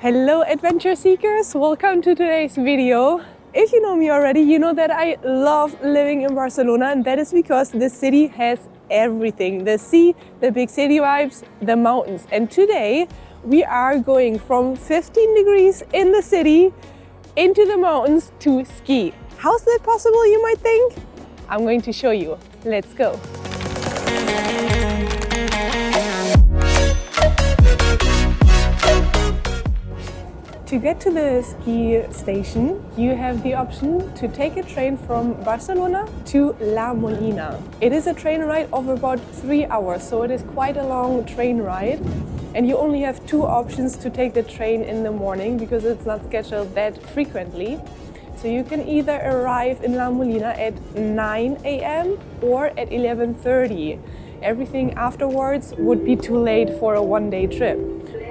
Hello adventure seekers, welcome to today's video. If you know me already, you know that I love living in Barcelona, and that is because the city has everything. The sea, the big city vibes, the mountains. And today we are going from 15 degrees in the city into the mountains to ski. How's that possible, you might think? I'm going to show you. Let's go. To get to the ski station, you have the option to take a train from Barcelona to La Molina. It is a train ride of about 3 hours, so it is quite a long train ride. And you only have two options to take the train in the morning because it's not scheduled that frequently. So you can either arrive in La Molina at 9 a.m. or at 11:30. Everything afterwards would be too late for a one-day trip.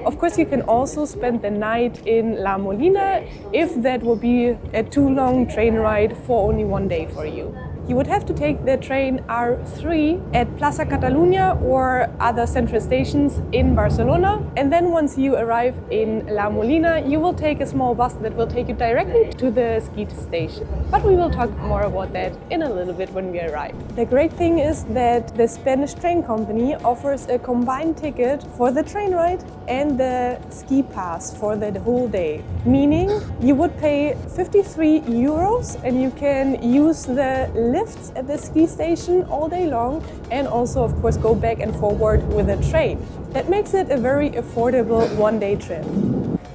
Of course, you can also spend the night in La Molina if that would be a too long train ride for only one day for you. You would have to take the train R3 at Plaza Catalunya or other central stations in Barcelona. And then once you arrive in La Molina, you will take a small bus that will take you directly to the ski station. But we will talk more about that in a little bit when we arrive. The great thing is that the Spanish train company offers a combined ticket for the train ride and the ski pass for the whole day. Meaning you would pay 53 euros and you can use the lifts at the ski station all day long and also of course go back and forward with a train. That makes it a very affordable one-day trip.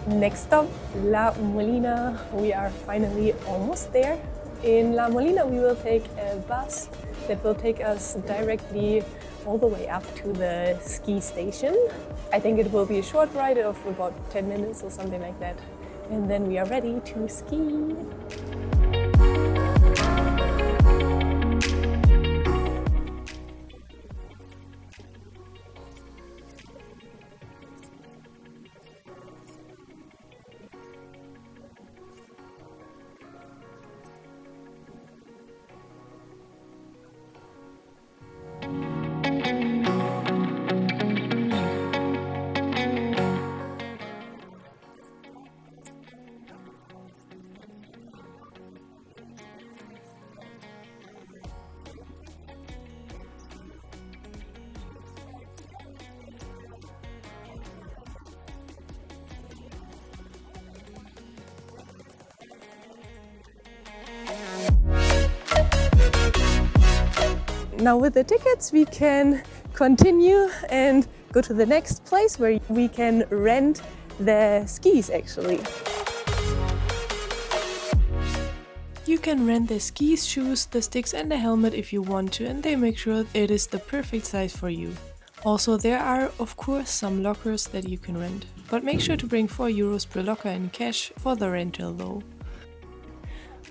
Next stop, La Molina. We are finally almost there. In La Molina we will take a bus that will take us directly all the way up to the ski station. I think it will be a short ride of about 10 minutes or something like that. And then we are ready to ski. Now with the tickets we can continue and go to the next place where we can rent the skis actually. You can rent the skis, shoes, the sticks and the helmet if you want to, and they make sure it is the perfect size for you. Also there are of course some lockers that you can rent, but make sure to bring 4 euros per locker in cash for the rental though.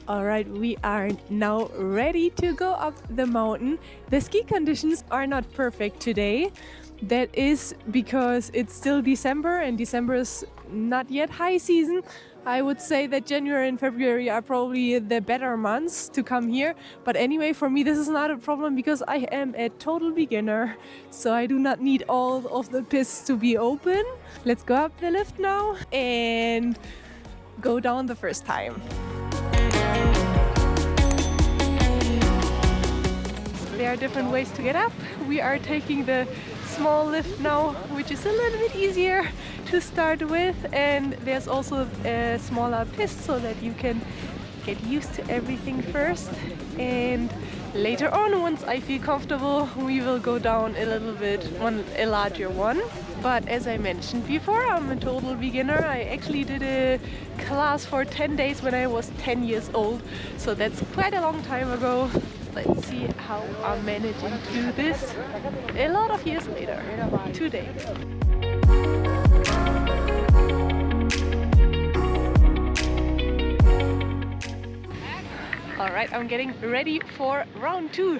Alright, we are now ready to go up the mountain. The ski conditions are not perfect today. That is because it's still December and December is not yet high season. I would say that January and February are probably the better months to come here. But anyway, for me this is not a problem because I am a total beginner. So I do not need all of the pits to be open. Let's go up the lift now and go down the first time. There are different ways to get up. We are taking the small lift now, which is a little bit easier to start with, and there's also a smaller piste so that you can get used to everything first, and later on, once I feel comfortable, we will go down a little bit on a larger one. But as I mentioned before, I'm a total beginner. I actually did a class for 10 days when I was 10 years old, so that's quite a long time ago. Let's see how I'm managing to do this a lot of years later, today. Alright, I'm getting ready for round 2.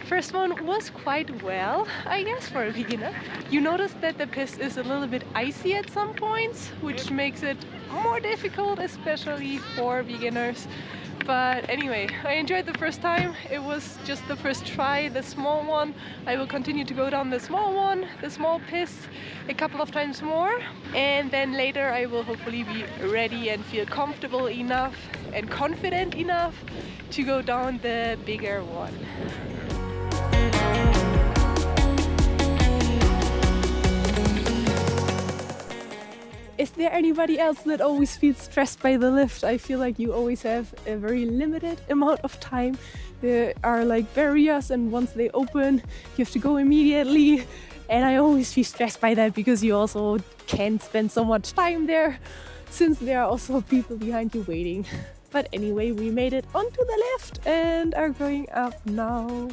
First one was quite well, I guess, for a beginner. You notice that the piste is a little bit icy at some points, which makes it more difficult, especially for beginners. But anyway, I enjoyed the first time. It was just the first try, the small one. I will continue to go down the small one, the small piste, a couple of times more. And then later I will hopefully be ready and feel comfortable enough and confident enough to go down the bigger one. Is there anybody else that always feels stressed by the lift? I feel like you always have a very limited amount of time. There are like barriers, and once they open, you have to go immediately. And I always feel stressed by that because you also can't spend so much time there since there are also people behind you waiting. But anyway, we made it onto the lift and are going up now.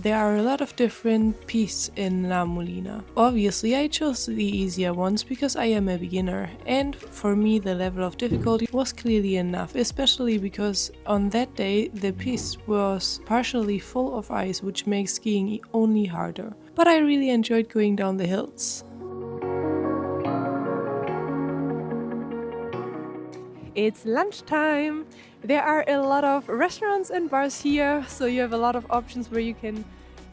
There are a lot of different pistes in La Molina. Obviously, I chose the easier ones because I am a beginner, and for me the level of difficulty was clearly enough, especially because on that day the piste was partially full of ice, which makes skiing only harder. But I really enjoyed going down the hills. It's lunchtime. There are a lot of restaurants and bars here, so you have a lot of options where you can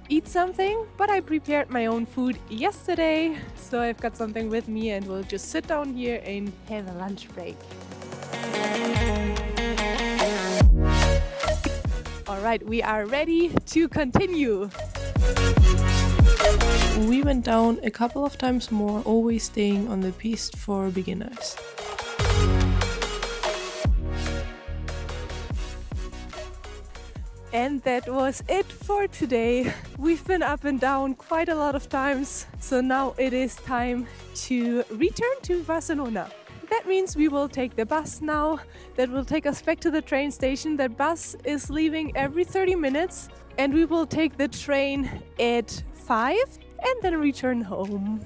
eat something. But I prepared my own food yesterday, so I've got something with me and we'll just sit down here and have a lunch break. Alright, we are ready to continue. We went down a couple of times more, always staying on the piste for beginners. And that was it for today. We've been up and down quite a lot of times, so now it is time to return to Barcelona. That means we will take the bus now. That will take us back to the train station. That bus is leaving every 30 minutes, and we will take the train at 5 and then return home.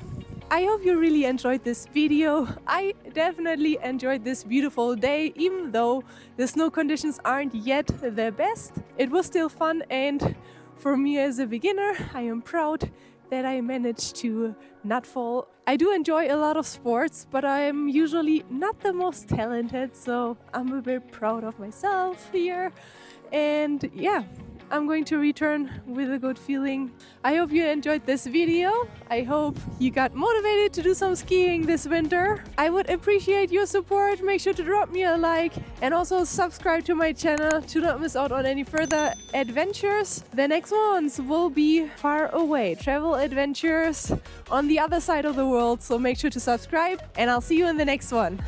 I hope you really enjoyed this video. I definitely enjoyed this beautiful day, even though the snow conditions aren't yet the best. It was still fun, and for me as a beginner, I am proud that I managed to not fall. I do enjoy a lot of sports, but I'm usually not the most talented, so I'm a bit proud of myself here. And yeah, I'm going to return with a good feeling. I hope you enjoyed this video. I hope you got motivated to do some skiing this winter. I would appreciate your support. Make sure to drop me a like and also subscribe to my channel to not miss out on any further adventures. The next ones will be far away, travel adventures on the other side of the world. So make sure to subscribe, and I'll see you in the next one.